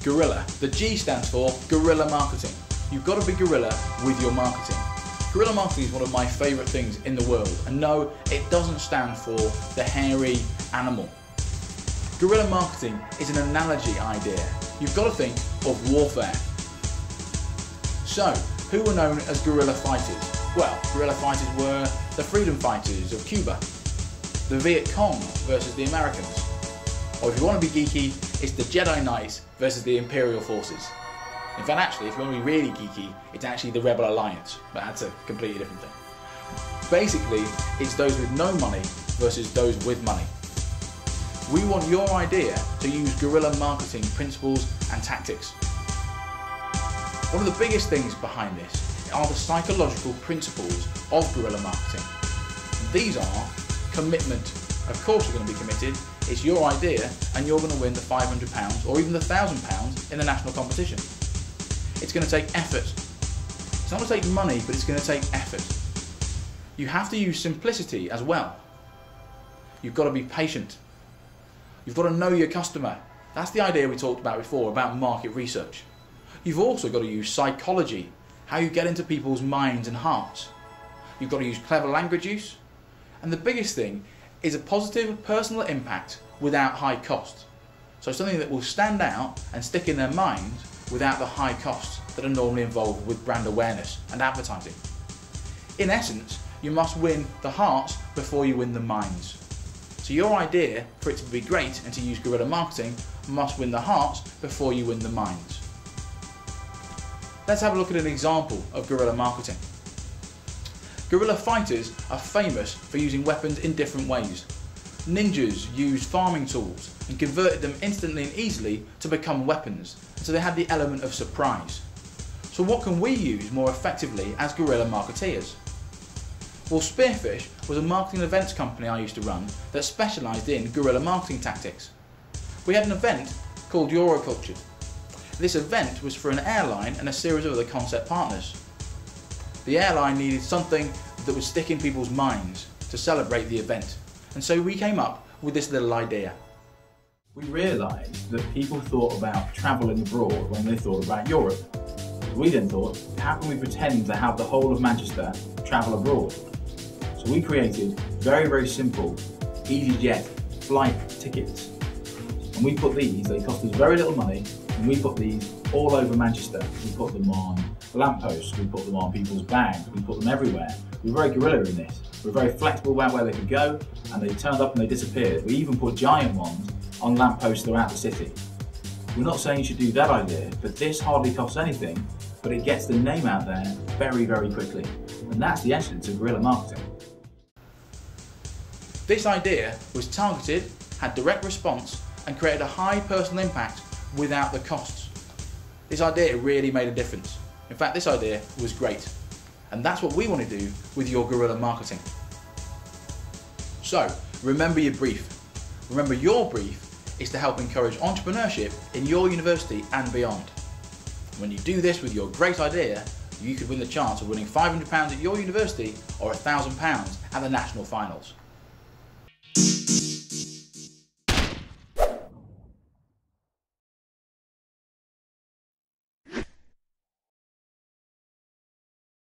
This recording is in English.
Guerilla. The G stands for Guerilla Marketing. You've got to be guerrilla with your marketing. Guerilla marketing is one of my favourite things in the world, and no, it doesn't stand for the hairy animal. Guerilla marketing is an analogy idea. You've got to think of warfare. So, who were known as guerrilla fighters? Well, guerrilla fighters were the freedom fighters of Cuba, the Viet Cong versus the Americans, or if you want to be geeky, it's the Jedi Knights versus the Imperial forces. In fact, actually, if you want to be really geeky, it's actually the Rebel Alliance, but that's a completely different thing. Basically, it's those with no money versus those with money. We want your idea to use guerrilla marketing principles and tactics. One of the biggest things behind this are the psychological principles of guerrilla marketing. These are commitment. Of course you're going to be committed. It's your idea and you're going to win the £500 or even the £1,000 in the national competition. It's going to take effort. It's not going to take money, but it's going to take effort. You have to use simplicity as well. You've got to be patient. You've got to know your customer. That's the idea we talked about before, about market research. You've also got to use psychology, how you get into people's minds and hearts. You've got to use clever language use. And the biggest thing is a positive personal impact without high cost. So something that will stand out and stick in their minds without the high costs that are normally involved with brand awareness and advertising. In essence, you must win the hearts before you win the minds. So your idea, for it to be great and to use guerrilla marketing, must win the hearts before you win the minds. Let's have a look at an example of guerrilla marketing. Guerrilla fighters are famous for using weapons in different ways. Ninjas used farming tools and converted them instantly and easily to become weapons, so they had the element of surprise. So what can we use more effectively as guerrilla marketeers? Well, Spearfish was a marketing events company I used to run that specialised in guerrilla marketing tactics. We had an event called Euroculture. This event was for an airline and a series of other concept partners. The airline needed something that would stick in people's minds to celebrate the event, and so we came up with this little idea. We realised that people thought about travelling abroad when they thought about Europe. We then thought, how can we pretend to have the whole of Manchester travel abroad? So we created very, very simple EasyJet flight tickets. And we put these, they cost us very little money, and we put these all over Manchester. We put them on lampposts, we put them on people's bags, we put them everywhere. We're very guerrilla in this. We're very flexible about where they could go, and they turned up and they disappeared. We even put giant ones on lampposts throughout the city. We're not saying you should do that idea, but this hardly costs anything, but it gets the name out there very, very quickly. And that's the essence of guerrilla marketing. This idea was targeted, had direct response, and created a high personal impact without the costs. This idea really made a difference. In fact, this idea was great. And that's what we want to do with your guerrilla marketing. So, remember your brief. Remember your brief is to help encourage entrepreneurship in your university and beyond. When you do this with your great idea, you could win the chance of winning £500 at your university or £1,000 at the national finals.